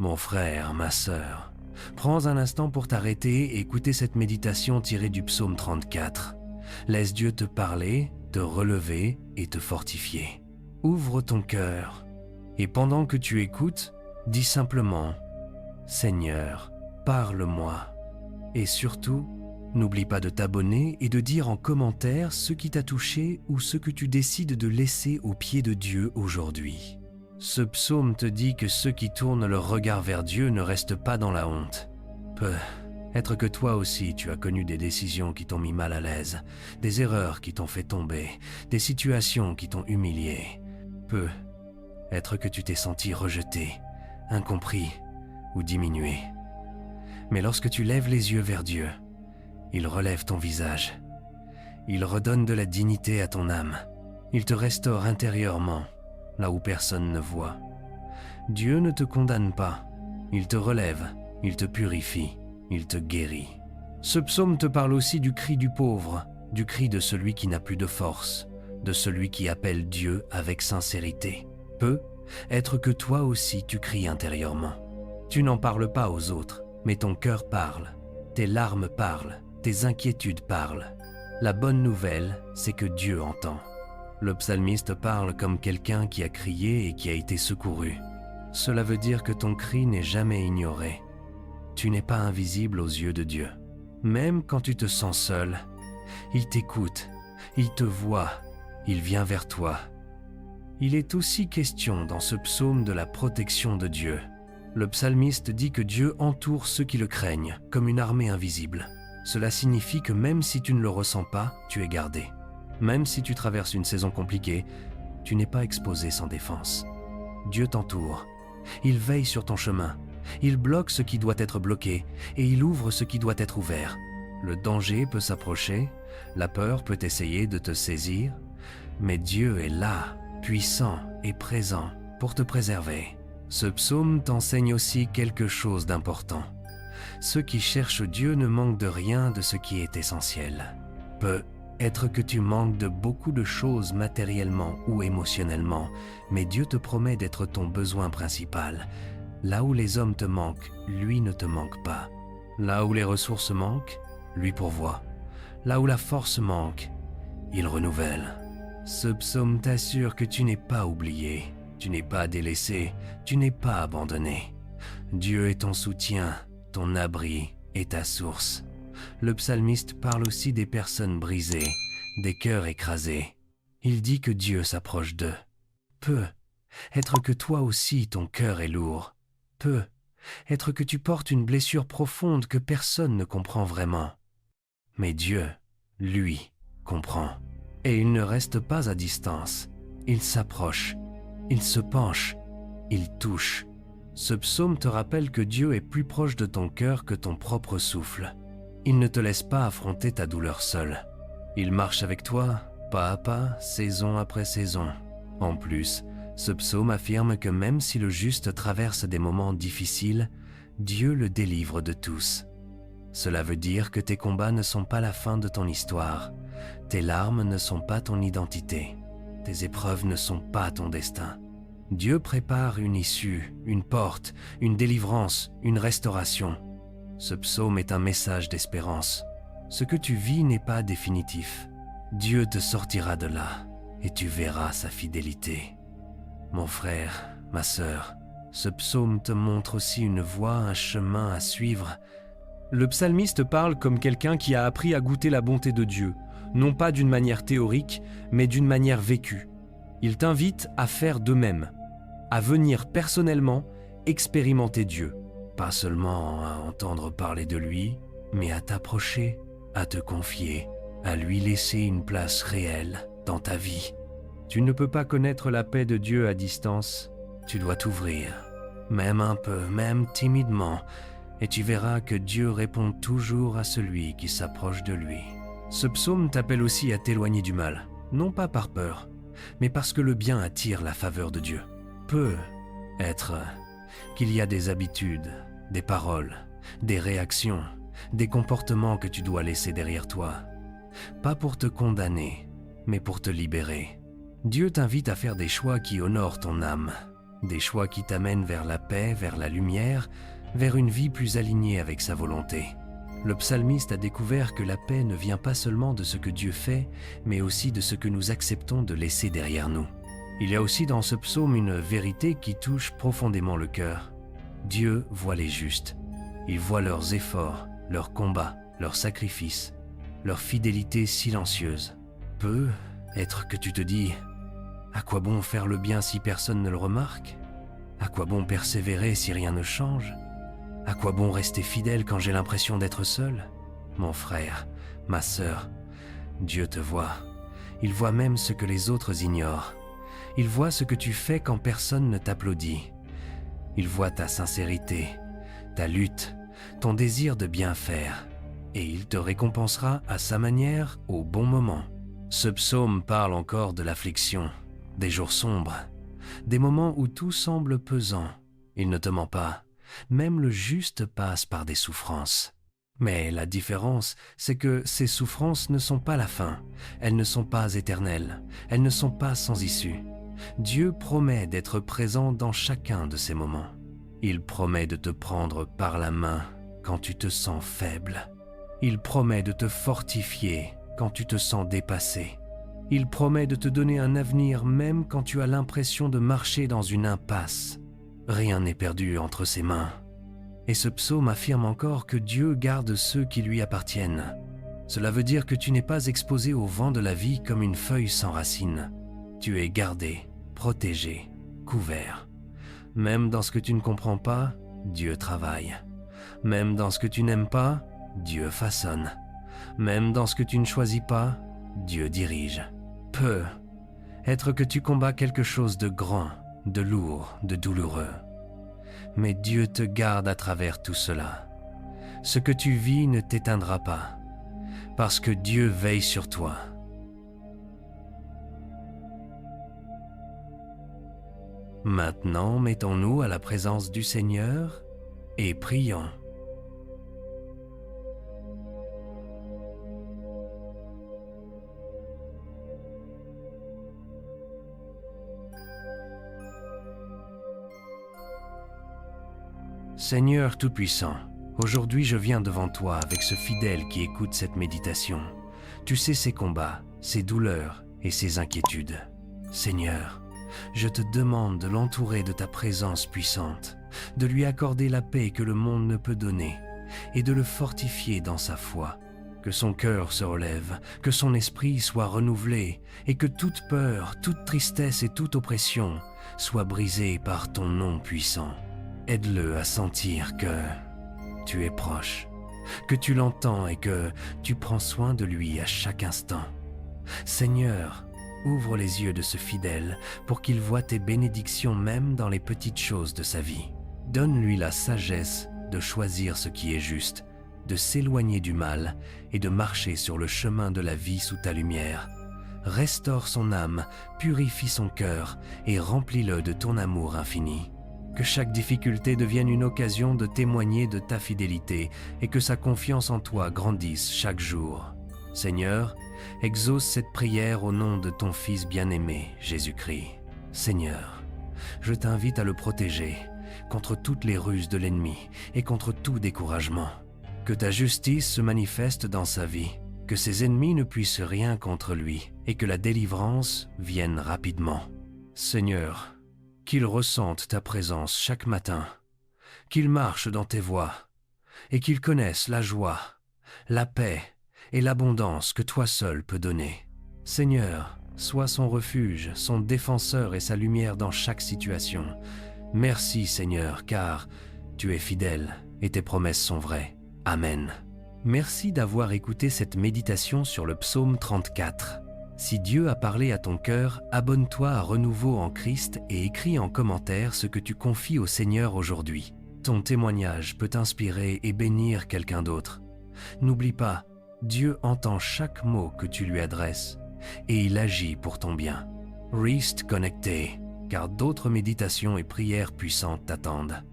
Mon frère, ma sœur, prends un instant pour t'arrêter et écouter cette méditation tirée du psaume 34. Laisse Dieu te parler, te relever et te fortifier. Ouvre ton cœur et pendant que tu écoutes, dis simplement « Seigneur, parle-moi » et surtout, n'oublie pas de t'abonner et de dire en commentaire ce qui t'a touché ou ce que tu décides de laisser aux pieds de Dieu aujourd'hui. Ce psaume te dit que ceux qui tournent leur regard vers Dieu ne restent pas dans la honte. Peut-être que toi aussi tu as connu des décisions qui t'ont mis mal à l'aise, des erreurs qui t'ont fait tomber, des situations qui t'ont humilié. Peut-être que tu t'es senti rejeté, incompris ou diminué. Mais lorsque tu lèves les yeux vers Dieu, il relève ton visage. Il redonne de la dignité à ton âme. Il te restaure intérieurement, là où personne ne voit. Dieu ne te condamne pas. Il te relève, il te purifie, il te guérit. Ce psaume te parle aussi du cri du pauvre, du cri de celui qui n'a plus de force, de celui qui appelle Dieu avec sincérité. Peut-être que toi aussi tu cries intérieurement. Tu n'en parles pas aux autres, mais ton cœur parle, tes larmes parlent, tes inquiétudes parlent. La bonne nouvelle, c'est que Dieu entend. Le psalmiste parle comme quelqu'un qui a crié et qui a été secouru. Cela veut dire que ton cri n'est jamais ignoré. Tu n'es pas invisible aux yeux de Dieu. Même quand tu te sens seul, il t'écoute, il te voit, il vient vers toi. Il est aussi question dans ce psaume de la protection de Dieu. Le psalmiste dit que Dieu entoure ceux qui le craignent, comme une armée invisible. Cela signifie que même si tu ne le ressens pas, tu es gardé. Même si tu traverses une saison compliquée, tu n'es pas exposé sans défense. Dieu t'entoure. Il veille sur ton chemin. Il bloque ce qui doit être bloqué et il ouvre ce qui doit être ouvert. Le danger peut s'approcher, la peur peut essayer de te saisir, mais Dieu est là, puissant et présent pour te préserver. Ce psaume t'enseigne aussi quelque chose d'important. Ceux qui cherchent Dieu ne manquent de rien de ce qui est essentiel. Peut-être que tu manques de beaucoup de choses matériellement ou émotionnellement, mais Dieu te promet d'être ton besoin principal. Là où les hommes te manquent, lui ne te manque pas. Là où les ressources manquent, lui pourvoit. Là où la force manque, il renouvelle. Ce psaume t'assure que tu n'es pas oublié, tu n'es pas délaissé, tu n'es pas abandonné. Dieu est ton soutien, ton abri et ta source. Le psalmiste parle aussi des personnes brisées, des cœurs écrasés. Il dit que Dieu s'approche d'eux. Peut-être que toi aussi ton cœur est lourd. Peut-être que tu portes une blessure profonde que personne ne comprend vraiment. Mais Dieu, lui, comprend. Et il ne reste pas à distance. Il s'approche, il se penche, il touche. Ce psaume te rappelle que Dieu est plus proche de ton cœur que ton propre souffle. Il ne te laisse pas affronter ta douleur seul. Il marche avec toi, pas à pas, saison après saison. En plus, ce psaume affirme que même si le juste traverse des moments difficiles, Dieu le délivre de tous. Cela veut dire que tes combats ne sont pas la fin de ton histoire. Tes larmes ne sont pas ton identité. Tes épreuves ne sont pas ton destin. Dieu prépare une issue, une porte, une délivrance, une restauration. Ce psaume est un message d'espérance. Ce que tu vis n'est pas définitif. Dieu te sortira de là et tu verras sa fidélité. Mon frère, ma sœur, ce psaume te montre aussi une voie, un chemin à suivre. Le psalmiste parle comme quelqu'un qui a appris à goûter la bonté de Dieu, non pas d'une manière théorique, mais d'une manière vécue. Il t'invite à faire de même, à venir personnellement expérimenter Dieu. Pas seulement à entendre parler de lui, mais à t'approcher, à te confier, à lui laisser une place réelle dans ta vie. Tu ne peux pas connaître la paix de Dieu à distance. Tu dois t'ouvrir, même un peu, même timidement, et tu verras que Dieu répond toujours à celui qui s'approche de lui. Ce psaume t'appelle aussi à t'éloigner du mal, non pas par peur, mais parce que le bien attire la faveur de Dieu. Peut-être qu'il y a des habitudes, des paroles, des réactions, des comportements que tu dois laisser derrière toi. Pas pour te condamner, mais pour te libérer. Dieu t'invite à faire des choix qui honorent ton âme. des choix qui t'amènent vers la paix, vers la lumière, vers une vie plus alignée avec sa volonté. Le psalmiste a découvert que la paix ne vient pas seulement de ce que Dieu fait, mais aussi de ce que nous acceptons de laisser derrière nous. Il y a aussi dans ce psaume une vérité qui touche profondément le cœur. Dieu voit les justes. Il voit leurs efforts, leurs combats, leurs sacrifices, leur fidélité silencieuse. Peut être que tu te dis « À quoi bon faire le bien si personne ne le remarque? À quoi bon persévérer si rien ne change? À quoi bon rester fidèle quand j'ai l'impression d'être seul? » Mon frère, ma sœur, Dieu te voit. Il voit même ce que les autres ignorent. Il voit ce que tu fais quand personne ne t'applaudit. Il voit ta sincérité, ta lutte, ton désir de bien faire. Et il te récompensera à sa manière au bon moment. Ce psaume parle encore de l'affliction, des jours sombres, des moments où tout semble pesant. Il ne te ment pas, même le juste passe par des souffrances. Mais la différence, c'est que ces souffrances ne sont pas la fin, elles ne sont pas éternelles, elles ne sont pas sans issue. Dieu promet d'être présent dans chacun de ces moments. Il promet de te prendre par la main quand tu te sens faible. Il promet de te fortifier quand tu te sens dépassé. Il promet de te donner un avenir même quand tu as l'impression de marcher dans une impasse. Rien n'est perdu entre ses mains. Et ce psaume affirme encore que Dieu garde ceux qui lui appartiennent. Cela veut dire que tu n'es pas exposé au vent de la vie comme une feuille sans racines. Tu es gardé, protégé, couvert. Même dans ce que tu ne comprends pas, Dieu travaille. Même dans ce que tu n'aimes pas, Dieu façonne. Même dans ce que tu ne choisis pas, Dieu dirige. Peut être que tu combats quelque chose de grand, de lourd, de douloureux. Mais Dieu te garde à travers tout cela. Ce que tu vis ne t'éteindra pas, parce que Dieu veille sur toi. Maintenant, mettons-nous à la présence du Seigneur et prions. Seigneur Tout-Puissant, aujourd'hui je viens devant toi avec ce fidèle qui écoute cette méditation. Tu sais ses combats, ses douleurs et ses inquiétudes. Seigneur, je te demande de l'entourer de ta présence puissante, de lui accorder la paix que le monde ne peut donner et de le fortifier dans sa foi. Que son cœur se relève, que son esprit soit renouvelé et que toute peur, toute tristesse et toute oppression soient brisées par ton nom puissant. Aide-le à sentir que tu es proche, que tu l'entends et que tu prends soin de lui à chaque instant. Seigneur, ouvre les yeux de ce fidèle pour qu'il voie tes bénédictions même dans les petites choses de sa vie. Donne-lui la sagesse de choisir ce qui est juste, de s'éloigner du mal et de marcher sur le chemin de la vie sous ta lumière. Restaure son âme, purifie son cœur et remplis-le de ton amour infini. Que chaque difficulté devienne une occasion de témoigner de ta fidélité et que sa confiance en toi grandisse chaque jour. Seigneur, exauce cette prière au nom de ton Fils bien-aimé, Jésus-Christ. Seigneur, je t'invite à le protéger contre toutes les ruses de l'ennemi et contre tout découragement. Que ta justice se manifeste dans sa vie, que ses ennemis ne puissent rien contre lui et que la délivrance vienne rapidement. Seigneur, qu'il ressente ta présence chaque matin, qu'il marche dans tes voies et qu'il connaisse la joie, la paix et l'abondance que toi seul peux donner. Seigneur, sois son refuge, son défenseur et sa lumière dans chaque situation. Merci Seigneur, car tu es fidèle et tes promesses sont vraies. Amen. Merci d'avoir écouté cette méditation sur le psaume 34. Si Dieu a parlé à ton cœur, abonne-toi à Renouveau en Christ et écris en commentaire ce que tu confies au Seigneur aujourd'hui. Ton témoignage peut inspirer et bénir quelqu'un d'autre. N'oublie pas, Dieu entend chaque mot que tu lui adresses et il agit pour ton bien. Reste connecté, car d'autres méditations et prières puissantes t'attendent.